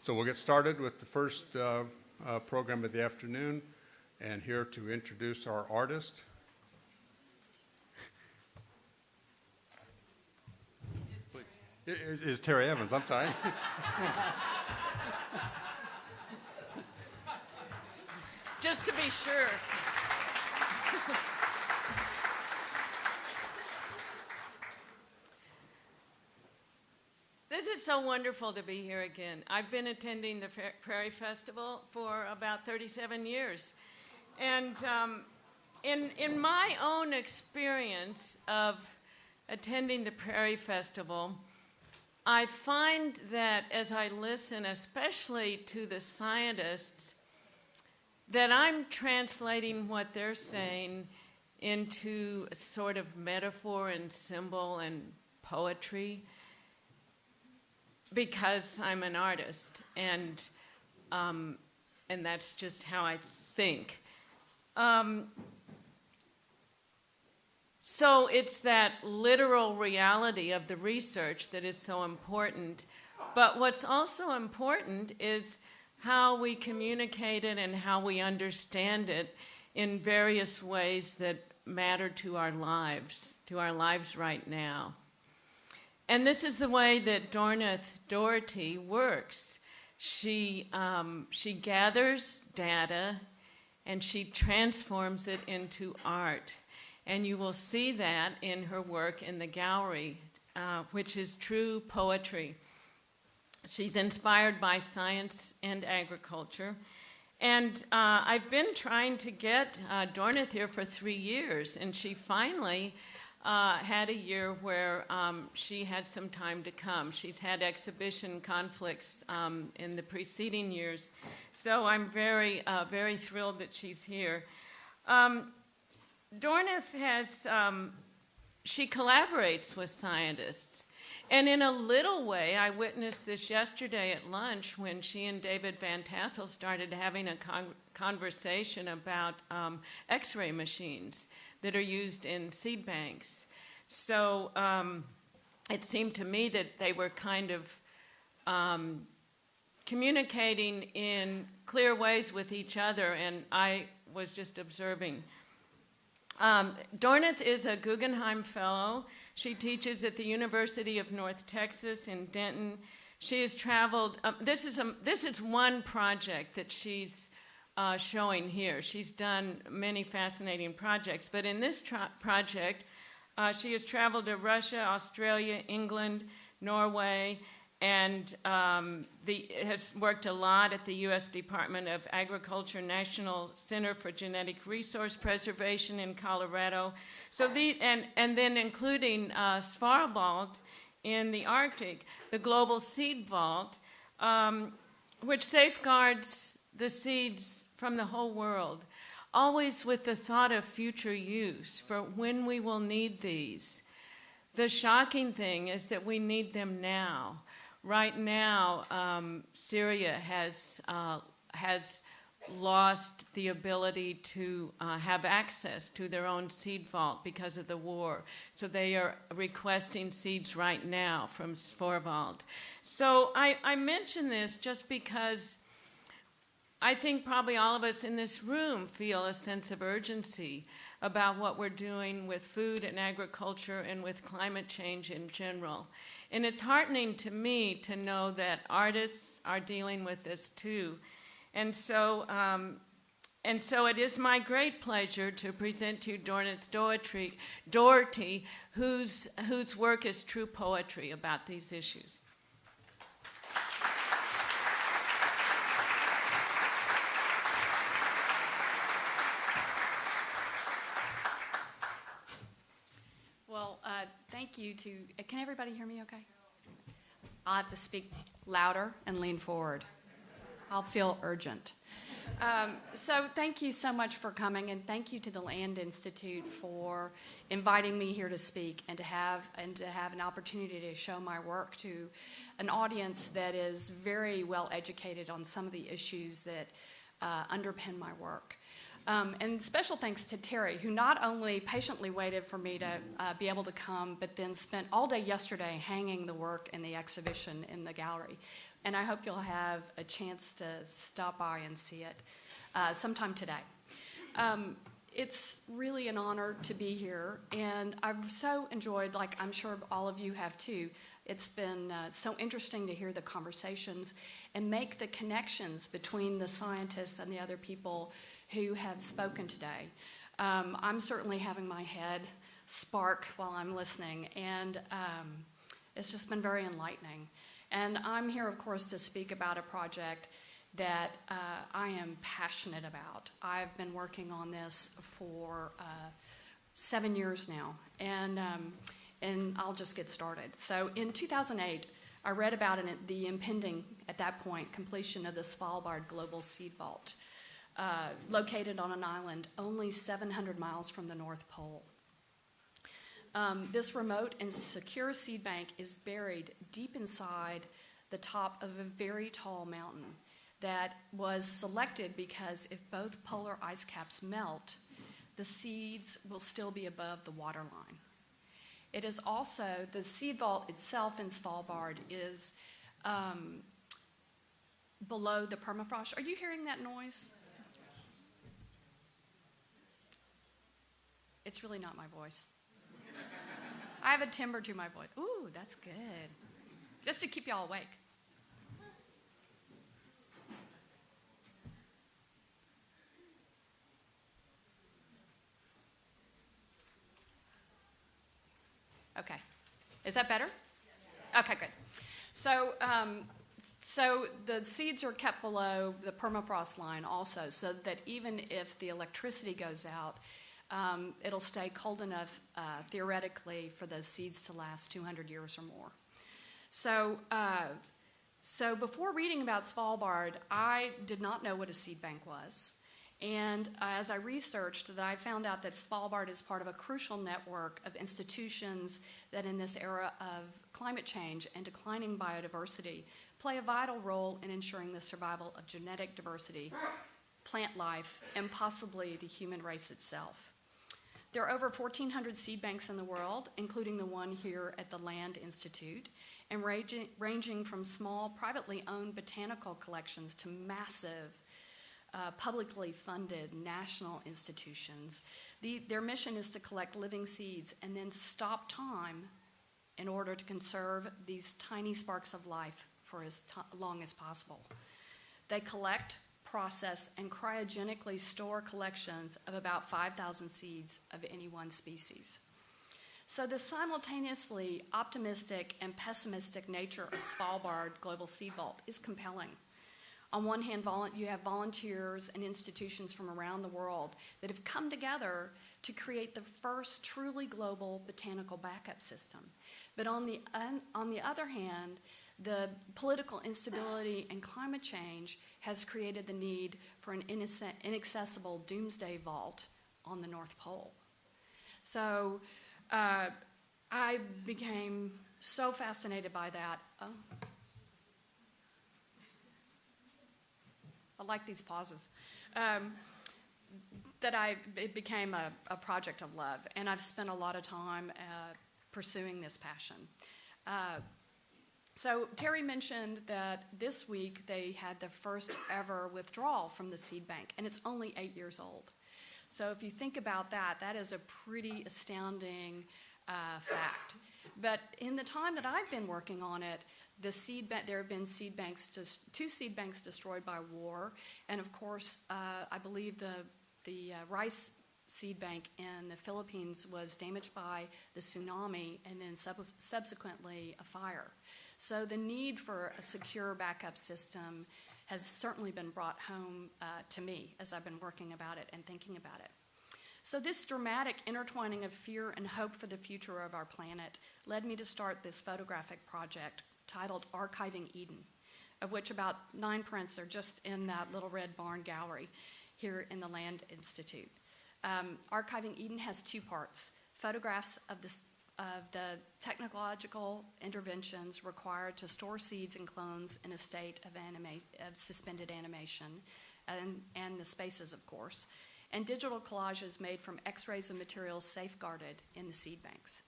So we'll get started with the first program of the afternoon, and here to introduce our artist. Is Terry Evans, I'm sorry. Just to be sure. This is so wonderful to be here again. I've been attending the Prairie Festival for about 37 years. And in my own experience of attending the Prairie Festival, I find that as I listen, especially to the scientists, that I'm translating what they're saying into a sort of metaphor and symbol and poetry, because I'm an artist, and that's just how I think. So it's that literal reality of the research that is so important. But what's also important is how we communicate it and how we understand it in various ways that matter to our lives right now. And this is the way that Dornith Doherty works. She gathers data and she transforms it into art. And you will see that in her work in the gallery, which is true poetry. She's inspired by science and agriculture. And I've been trying to get Dornith here for 3 years, and she finally had a year where she had some time to come. She's had exhibition conflicts in the preceding years, so I'm very, very thrilled that she's here. Dornith has, she collaborates with scientists. And in a little way, I witnessed this yesterday at lunch when she and David Van Tassel started having a conversation about X-ray machines that are used in seed banks. So it seemed to me that they were kind of communicating in clear ways with each other, and I was just observing. Dornith is a Guggenheim Fellow. She teaches at the University of North Texas in Denton. She has traveled. This is one project that she's showing here. She's done many fascinating projects, but in this project, she has traveled to Russia, Australia, England, Norway, and has worked a lot at the U.S. Department of Agriculture National Center for Genetic Resource Preservation in Colorado. So and then including Svalbard in the Arctic, the Global Seed Vault, which safeguards the seeds from the whole world, always with the thought of future use for when we will need these. The shocking thing is that we need them now. Right now, Syria has lost the ability to have access to their own seed vault because of the war. So they are requesting seeds right now from Svalbard. So I mention this just because I think probably all of us in this room feel a sense of urgency about what we're doing with food and agriculture and with climate change in general. And it's heartening to me to know that artists are dealing with this too. And so it is my great pleasure to present to you Dornith Doherty, whose work is true poetry about these issues. Thank you to, can everybody hear me okay? I'll have to speak louder and lean forward. I'll feel urgent. So thank you so much for coming, and thank you to the Land Institute for inviting me here to speak and to have an opportunity to show my work to an audience that is very well educated on some of the issues that underpin my work. And special thanks to Terry, who not only patiently waited for me to be able to come, but then spent all day yesterday hanging the work in the exhibition in the gallery. and I hope you'll have a chance to stop by and see it sometime today. It's really an honor to be here, and I've so enjoyed, like I'm sure all of you have too, it's been so interesting to hear the conversations and make the connections between the scientists and the other people who have spoken today. I'm certainly having my head spark while I'm listening, and it's just been very enlightening. And I'm here, of course, to speak about a project that I am passionate about. I've been working on this for 7 years now, and I'll just get started. So in 2008, I read about the impending, at that point, completion of the Svalbard Global Seed Vault, located on an island only 700 miles from the North Pole. This remote and secure seed bank is buried deep inside the top of a very tall mountain that was selected because if both polar ice caps melt, the seeds will still be above the waterline. It is also, the seed vault itself in Svalbard is below the permafrost. Are you hearing that noise? It's really not my voice. I have a timbre to my voice. Ooh, that's good. Just to keep y'all awake. Okay. Is that better? Okay, good. So, so the seeds are kept below the permafrost line also, so that even if the electricity goes out, it'll stay cold enough, theoretically, for the seeds to last 200 years or more. So, so before reading about Svalbard, I did not know what a seed bank was. And as I researched, I found out that Svalbard is part of a crucial network of institutions that in this era of climate change and declining biodiversity play a vital role in ensuring the survival of genetic diversity, plant life, and possibly the human race itself. There are over 1,400 seed banks in the world, including the one here at the Land Institute, and ranging from small, privately owned botanical collections to massive, publicly funded national institutions. Their mission is to collect living seeds and then stop time in order to conserve these tiny sparks of life for as long as possible. They collect, process, and cryogenically store collections of about 5,000 seeds of any one species. So the simultaneously optimistic and pessimistic nature of Svalbard Global Seed Vault is compelling. On one hand, you have volunteers and institutions from around the world that have come together to create the first truly global botanical backup system. But on the other hand, the political instability and climate change has created the need for an inaccessible doomsday vault on the North Pole. So I became so fascinated by that. I like these pauses. That it became a project of love, and I've spent a lot of time pursuing this passion. So Terry mentioned that this week they had the first ever withdrawal from the seed bank, and it's only 8 years old. So if you think about that, that is a pretty astounding fact. But in the time that I've been working on it, there have been two seed banks destroyed by war, and of course, I believe the rice seed bank in the Philippines was damaged by the tsunami and then subsequently a fire. So the need for a secure backup system has certainly been brought home to me as I've been working about it and thinking about it. So this dramatic intertwining of fear and hope for the future of our planet led me to start this photographic project titled Archiving Eden, of which about 9 prints are just in that little red barn gallery here in the Land Institute. Archiving Eden has 2 parts: photographs of the technological interventions required to store seeds and clones in a state of suspended animation, and the spaces, of course, and digital collages made from X-rays of materials safeguarded in the seed banks.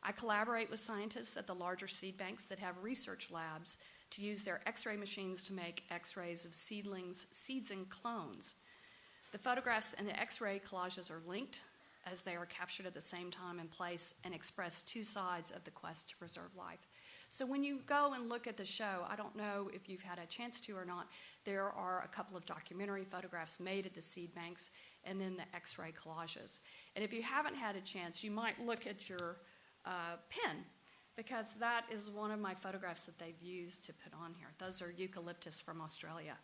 I collaborate with scientists at the larger seed banks that have research labs to use their X-ray machines to make X-rays of seedlings, seeds, and clones. The photographs and the X-ray collages are linked as they are captured at the same time and place and express two sides of the quest to preserve life. So when you go and look at the show, I don't know if you've had a chance to or not, there are a couple of documentary photographs made at the seed banks and then the X-ray collages. And if you haven't had a chance, you might look at your pen, because that is one of my photographs that they've used to put on here. Those are eucalyptus from Australia.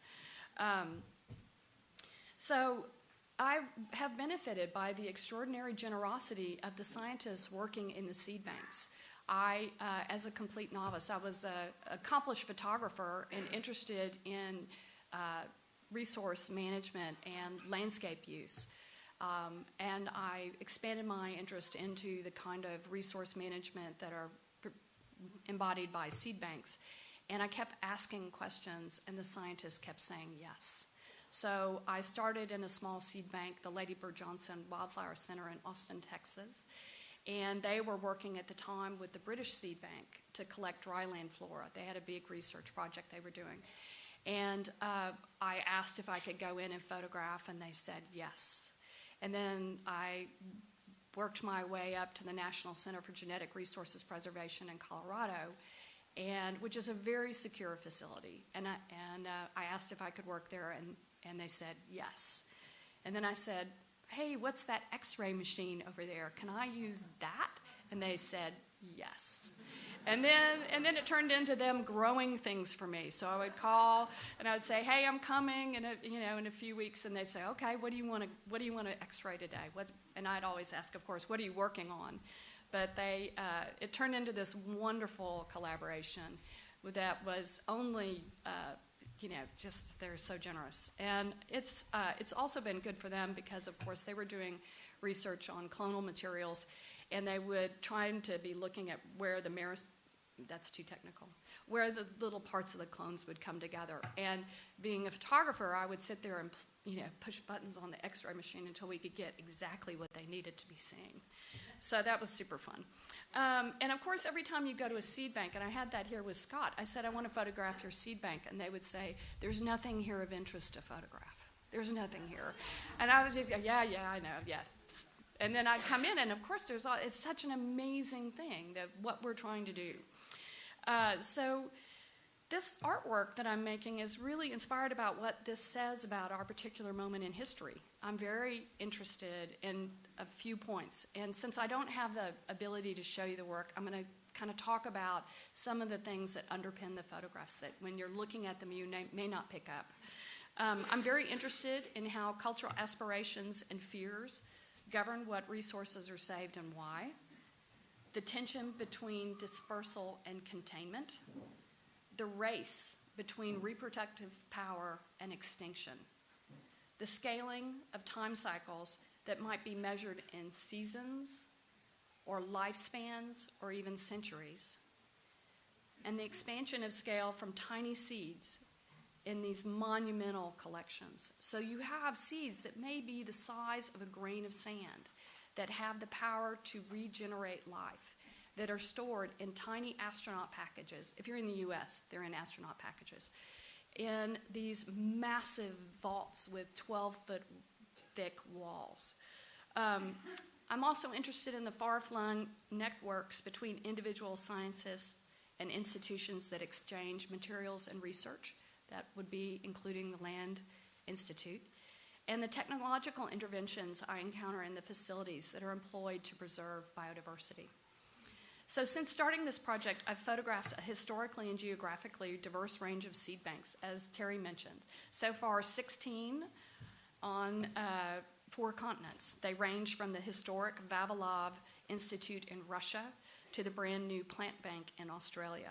So I have benefited by the extraordinary generosity of the scientists working in the seed banks. I, as a complete novice, I was an accomplished photographer and interested in resource management and landscape use. And I expanded my interest into the kind of resource management that are embodied by seed banks. And I kept asking questions, and the scientists kept saying yes. So I started in a small seed bank, the Lady Bird Johnson Wildflower Center in Austin, Texas. And they were working at the time with the British Seed Bank to collect dryland flora. They had a big research project they were doing. And I asked if I could go in and photograph, and they said yes. And then I worked my way up to the National Center for Genetic Resources Preservation in Colorado, which is a very secure facility. And I asked if I could work there, and they said yes. And then I said, hey, what's that X-ray machine over there? Can I use that? And they said yes. And then it turned into them growing things for me. So I would call and I would say, hey, I'm coming in a few weeks, and they'd say, okay, what do you want to X-ray today? And I'd always ask, of course, what are you working on? But it turned into this wonderful collaboration that was only just they're so generous. And it's also been good for them because, of course, they were doing research on clonal materials, and they would try to be looking at where that's too technical, where the little parts of the clones would come together. And being a photographer, I would sit there and push buttons on the X-ray machine until we could get exactly what they needed to be seeing. So that was super fun. And of course, every time you go to a seed bank, and I had that here with Scott, I said, I want to photograph your seed bank. And they would say, there's nothing here of interest to photograph. There's nothing here. And I would just go, yeah, I know, yeah. And then I'd come in, and of course, it's such an amazing thing, what we're trying to do. So this artwork that I'm making is really inspired about what this says about our particular moment in history. I'm very interested in a few points. And since I don't have the ability to show you the work, I'm going to kind of talk about some of the things that underpin the photographs that when you're looking at them, you may not pick up. I'm very interested in how cultural aspirations and fears govern what resources are saved and why. The tension between dispersal and containment. The race between reproductive power and extinction. The scaling of time cycles that might be measured in seasons or lifespans or even centuries. And the expansion of scale from tiny seeds in these monumental collections. So you have seeds that may be the size of a grain of sand that have the power to regenerate life, that are stored in tiny astronaut packages. If you're in the US, they're in astronaut packages. In these massive vaults with 12-foot thick walls. I'm also interested in the far-flung networks between individual scientists and institutions that exchange materials and research. That would be including the Land Institute. And the technological interventions I encounter in the facilities that are employed to preserve biodiversity. So since starting this project, I've photographed a historically and geographically diverse range of seed banks, as Terry mentioned. So far, 16 on 4 continents. They range from the historic Vavilov Institute in Russia to the brand new plant bank in Australia.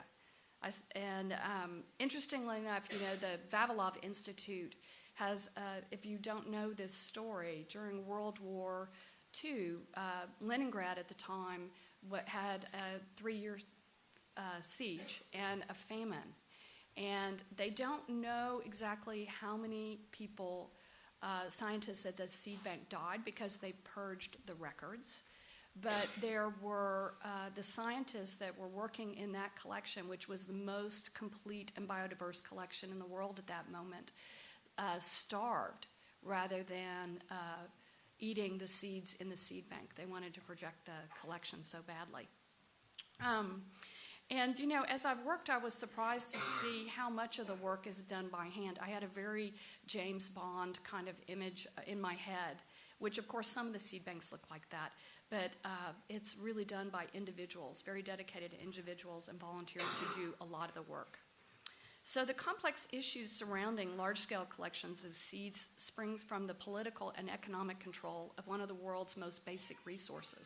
Interestingly enough, the Vavilov Institute has, if you don't know this story, during World War II, Leningrad at the time had a 3-year siege and a famine. And they don't know exactly how many people, scientists at the seed bank died because they purged the records. but there were the scientists that were working in that collection, which was the most complete and biodiverse collection in the world at that moment, starved rather than eating the seeds in the seed bank. They wanted to project the collection so badly. And, you know, as I've worked, I was surprised to see how much of the work is done by hand. I had a very James Bond kind of image in my head, which, of course, some of the seed banks look like that. But it's really done by individuals, very dedicated individuals and volunteers who do a lot of the work. So the complex issues surrounding large-scale collections of seeds springs from the political and economic control of one of the world's most basic resources.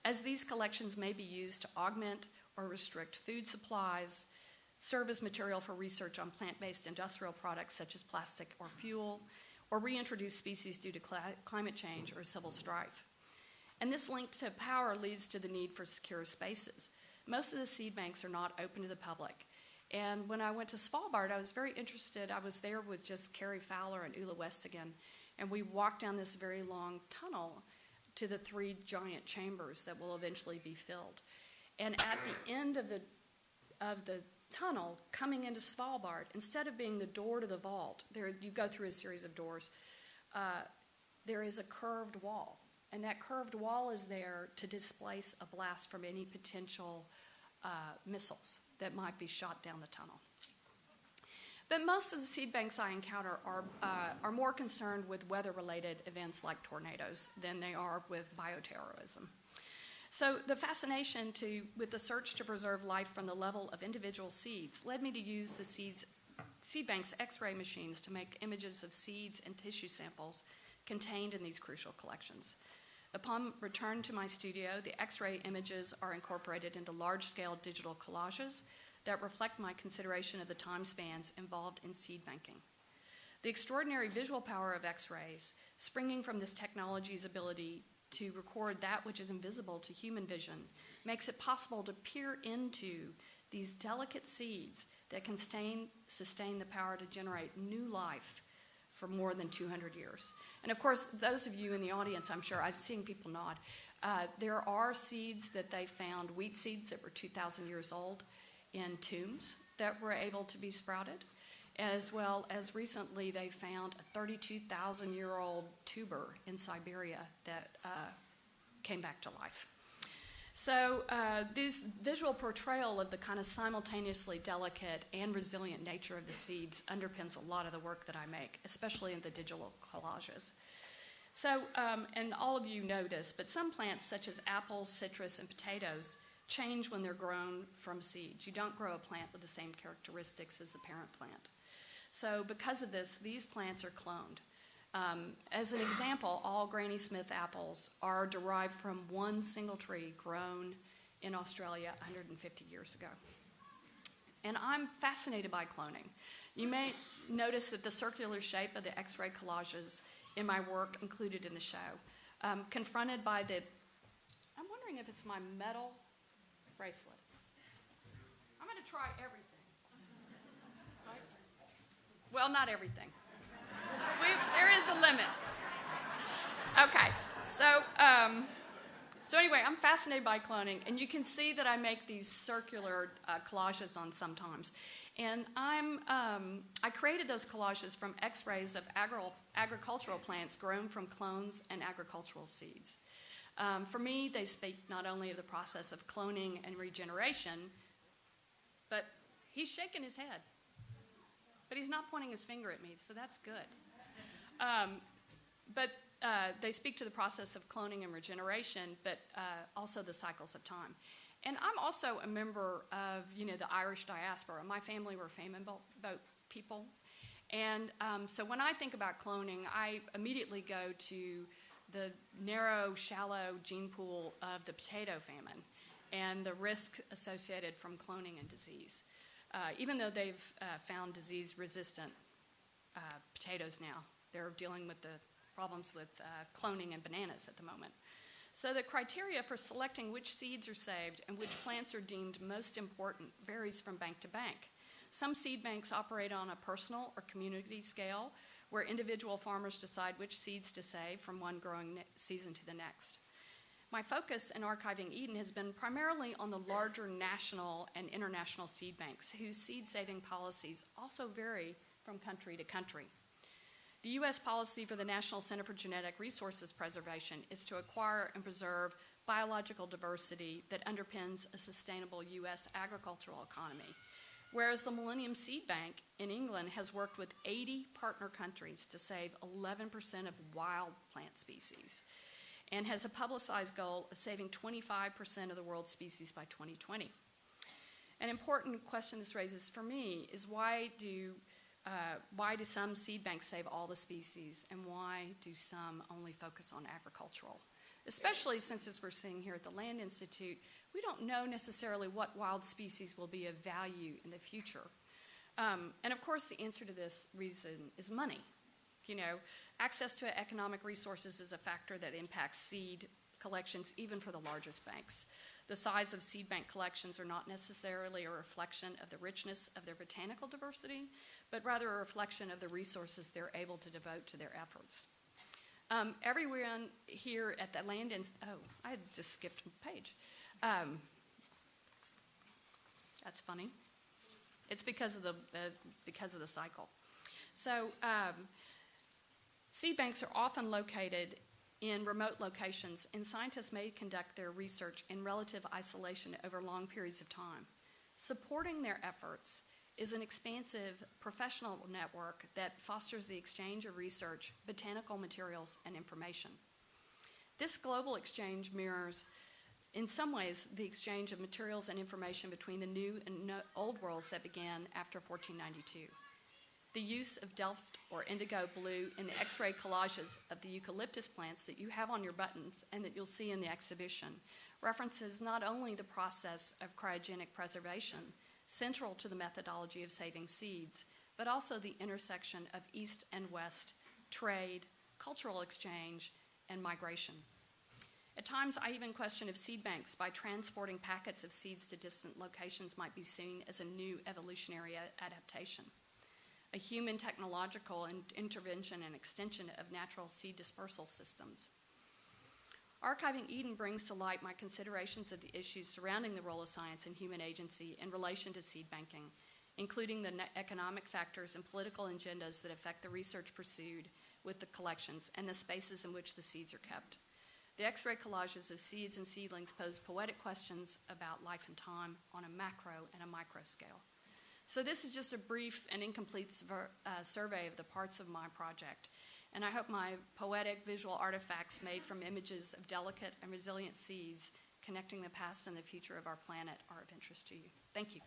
As these collections may be used to augment or restrict food supplies, serve as material for research on plant-based industrial products such as plastic or fuel, or reintroduce species due to climate change or civil strife. And this link to power leads to the need for secure spaces. Most of the seed banks are not open to the public. And when I went to Svalbard, I was very interested. I was there with just Carrie Fowler and Ulla Westigen, and we walked down this very long tunnel to the 3 giant chambers that will eventually be filled. And at the end of the tunnel, coming into Svalbard, instead of being the door to the vault, you go through a series of doors, there is a curved wall. And that curved wall is there to displace a blast from any potential missiles that might be shot down the tunnel. But most of the seed banks I encounter are more concerned with weather-related events like tornadoes than they are with bioterrorism. So the fascination with the search to preserve life from the level of individual seeds led me to use the seed bank's X-ray machines to make images of seeds and tissue samples contained in these crucial collections. Upon return to my studio, the X-ray images are incorporated into large-scale digital collages that reflect my consideration of the time spans involved in seed banking. The extraordinary visual power of X-rays, springing from this technology's ability to record that which is invisible to human vision, makes it possible to peer into these delicate seeds that can sustain the power to generate new life for more than 200 years. And of course, those of you in the audience, I'm sure, I've seen people nod, there are seeds that they found, wheat seeds that were 2,000 years old in tombs that were able to be sprouted, as well as recently they found a 32,000-year-old tuber in Siberia that came back to life. So this visual portrayal of the kind of simultaneously delicate and resilient nature of the seeds underpins a lot of the work that I make, especially in the digital collages. So, and all of you know this, but some plants such as apples, citrus, and potatoes change when they're grown from seeds. You don't grow a plant with the same characteristics as the parent plant. So because of this, these plants are cloned. As an example, all Granny Smith apples are derived from one single tree grown in Australia 150 years ago. And I'm fascinated by cloning. You may notice that the circular shape of the X-ray collages in my work included in the show, confronted by I'm wondering if it's my metal bracelet. I'm going to try everything. Right? Well, not everything. There is a limit. Okay, so anyway, I'm fascinated by cloning, and you can see that I make these circular collages on sometimes. And I created those collages from X-rays of agricultural plants grown from clones and agricultural seeds. For me, they speak not only of the process of cloning and regeneration, but he's shaking his head. But he's not pointing his finger at me, so that's good. But they speak to the process of cloning and regeneration, but also the cycles of time. And I'm also a member of, the Irish diaspora. My family were famine boat people. And so when I think about cloning, I immediately go to the narrow, shallow gene pool of the potato famine and the risk associated from cloning and disease. Even though they've found disease-resistant potatoes now, they're dealing with the problems with cloning and bananas at the moment. So the criteria for selecting which seeds are saved and which plants are deemed most important varies from bank to bank. Some seed banks operate on a personal or community scale, where individual farmers decide which seeds to save from one growing season to the next. My focus in Archiving Eden has been primarily on the larger national and international seed banks, whose seed-saving policies also vary from country to country. The U.S. policy for the National Center for Genetic Resources Preservation is to acquire and preserve biological diversity that underpins a sustainable U.S. agricultural economy, whereas the Millennium Seed Bank in England has worked with 80 partner countries to save 11% of wild plant species, and has a publicized goal of saving 25% of the world's species by 2020. An important question this raises for me is why do some seed banks save all the species, and why do some only focus on agricultural? Especially since, as we're seeing here at the Land Institute, we don't know necessarily what wild species will be of value in the future. And of course, the answer to this reason is money. You know, access to economic resources is a factor that impacts seed collections, even for the largest banks. The size of seed bank collections are not necessarily a reflection of the richness of their botanical diversity, but rather a reflection of the resources they're able to devote to their efforts. Everyone here at the Land Institute, oh, I had just skipped a page. That's funny. It's because of the cycle. So seed banks are often located in remote locations, and scientists may conduct their research in relative isolation over long periods of time. Supporting their efforts is an expansive professional network that fosters the exchange of research, botanical materials, and information. This global exchange mirrors, in some ways, the exchange of materials and information between the new and old worlds that began after 1492. The use of Delft or indigo blue in the X-ray collages of the eucalyptus plants that you have on your buttons and that you'll see in the exhibition references not only the process of cryogenic preservation, central to the methodology of saving seeds, but also the intersection of East and West, trade, cultural exchange, and migration. At times, I even question if seed banks, by transporting packets of seeds to distant locations, might be seen as a new evolutionary adaptation, a human technological intervention and extension of natural seed dispersal systems. Archiving Eden brings to light my considerations of the issues surrounding the role of science and human agency in relation to seed banking, including the economic factors and political agendas that affect the research pursued with the collections and the spaces in which the seeds are kept. The X-ray collages of seeds and seedlings pose poetic questions about life and time on a macro and a micro scale. So this is just a brief and incomplete survey of the parts of my project. And I hope my poetic visual artifacts made from images of delicate and resilient seeds connecting the past and the future of our planet are of interest to you. Thank you.